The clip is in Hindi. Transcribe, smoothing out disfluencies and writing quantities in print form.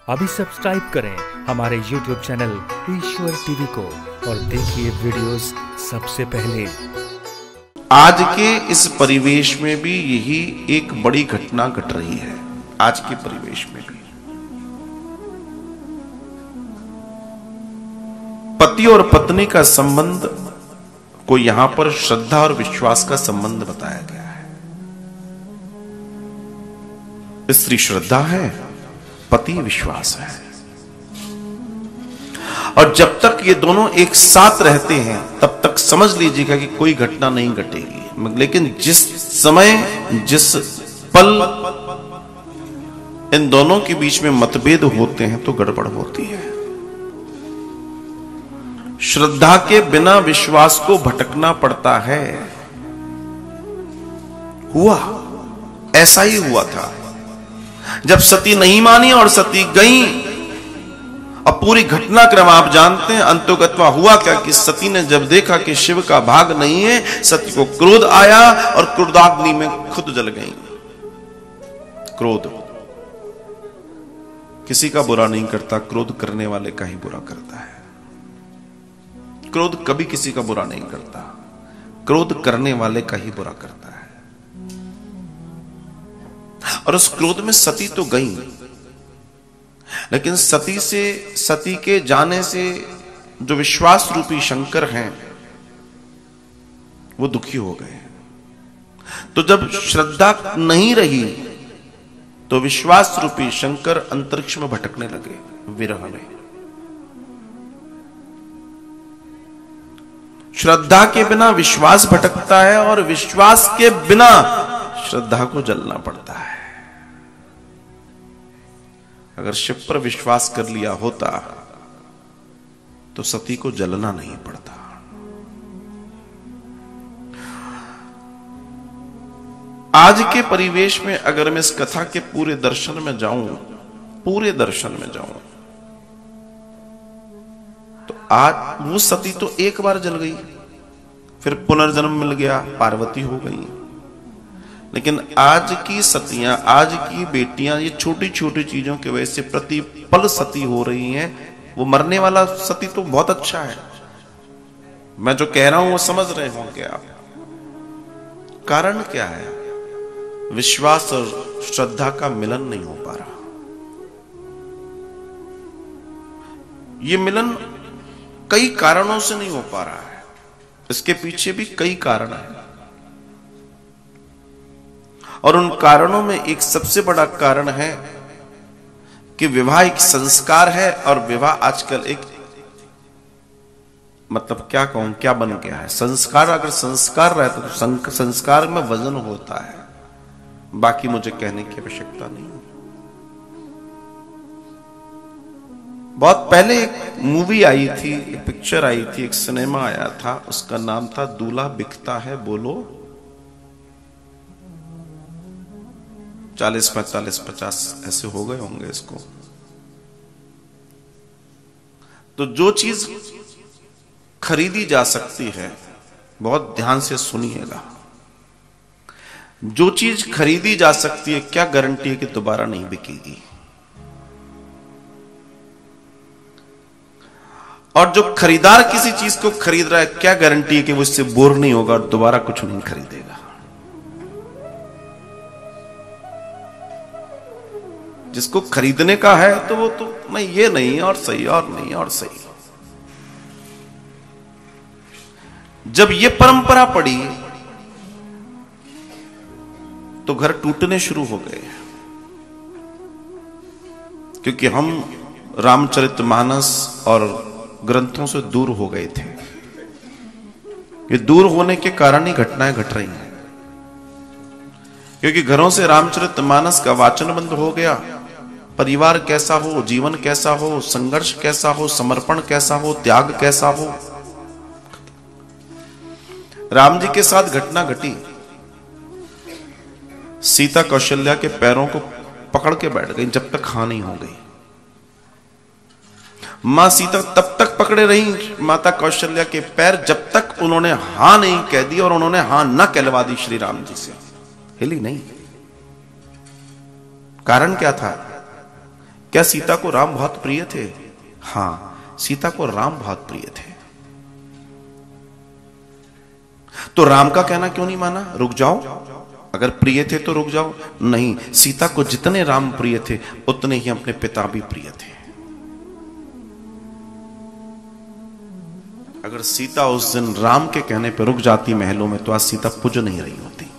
अभी सब्सक्राइब करें हमारे YouTube चैनल ईश्वर टीवी को और देखिए वीडियोस सबसे पहले। आज के इस परिवेश में भी यही एक बड़ी घटना घट रही है। आज के परिवेश में भी पति और पत्नी का संबंध को यहां पर श्रद्धा और विश्वास का संबंध बताया गया है। स्त्री श्रद्धा है, पति विश्वास है, और जब तक ये दोनों एक साथ रहते हैं तब तक समझ लीजिएगा कि कोई घटना नहीं घटेगी। लेकिन जिस समय जिस पल इन दोनों के बीच में मतभेद होते हैं तो गड़बड़ होती है। श्रद्धा के बिना विश्वास को भटकना पड़ता है। हुआ ऐसा ही हुआ था जब सती नहीं मानी और सती गई। अब पूरी घटनाक्रम आप जानते हैं। अंतोगत्वा हुआ क्या कि सती ने जब देखा कि शिव का भाग नहीं है, सती को क्रोध आया और क्रोधाग्नि में खुद जल गई। क्रोध किसी का बुरा नहीं करता, क्रोध करने वाले का ही बुरा करता है। क्रोध कभी किसी का बुरा नहीं करता, क्रोध करने वाले का ही बुरा करता है। और उस क्रोध में सती तो गई, लेकिन सती के जाने से जो विश्वास रूपी शंकर हैं वो दुखी हो गए। तो जब श्रद्धा नहीं रही तो विश्वास रूपी शंकर अंतरिक्ष में भटकने लगे विरह में। श्रद्धा के बिना विश्वास भटकता है और विश्वास के बिना श्रद्धा को जलना पड़ता है। अगर शिव पर विश्वास कर लिया होता तो सती को जलना नहीं पड़ता। आज के परिवेश में अगर मैं इस कथा के पूरे दर्शन में जाऊं तो आज वो सती तो एक बार जल गई, फिर पुनर्जन्म मिल गया, पार्वती हो गई। लेकिन आज की सतियां, आज की बेटियां ये छोटी छोटी चीजों की वजह से प्रतिपल सती हो रही हैं। वो मरने वाला सती तो बहुत अच्छा है, मैं जो कह रहा हूं वो समझ रहे होंगे आप। कारण क्या है? विश्वास और श्रद्धा का मिलन नहीं हो पा रहा। ये मिलन कई कारणों से नहीं हो पा रहा है। इसके पीछे भी कई कारण हैं, और उन कारणों में एक सबसे बड़ा कारण है कि विवाह एक संस्कार है, और विवाह आजकल एक मतलब क्या कहूं, क्या बन गया है संस्कार। अगर संस्कार रहता तो संस्कार में वजन होता है, बाकी मुझे कहने की आवश्यकता नहीं। बहुत पहले एक मूवी आई थी, एक पिक्चर आई थी, एक सिनेमा आया था, उसका नाम था दूल्हा बिकता है बोलो। 40, 45, 50 ऐसे हो गए होंगे इसको। तो जो चीज खरीदी जा सकती है, बहुत ध्यान से सुनिएगा, जो चीज खरीदी जा सकती है क्या गारंटी है कि दोबारा नहीं बिकेगी? और जो खरीदार किसी चीज को खरीद रहा है क्या गारंटी है कि वो इससे बोर नहीं होगा और दोबारा कुछ नहीं खरीदेगा? जिसको खरीदने का है तो वो तो नहीं, ये नहीं और सही, और नहीं और सही। जब ये परंपरा पड़ी तो घर टूटने शुरू हो गए, क्योंकि हम रामचरितमानस और ग्रंथों से दूर हो गए थे। ये दूर होने के कारण ही घटनाएं घट रही हैं, क्योंकि घरों से रामचरितमानस का वाचन बंद हो गया। परिवार कैसा हो, जीवन कैसा हो, संघर्ष कैसा हो, समर्पण कैसा हो, त्याग कैसा हो। राम जी के साथ घटना घटी, सीता कौशल्या के पैरों को पकड़ के बैठ गई जब तक हां नहीं हो गई। मां सीता तब तक पकड़े रही माता कौशल्या के पैर जब तक उन्होंने हां नहीं कह दी, और उन्होंने हां न कहलवा दी श्री राम जी से, हिली नहीं। कारण क्या था? क्या सीता को राम बहुत प्रिय थे? हां, सीता को राम बहुत प्रिय थे। तो राम का कहना क्यों नहीं माना, रुक जाओ? अगर प्रिय थे तो रुक जाओ। नहीं, सीता को जितने राम प्रिय थे उतने ही अपने पिता भी प्रिय थे। अगर सीता उस दिन राम के कहने पर रुक जाती महलों में तो आज सीता पुज नहीं रही होती।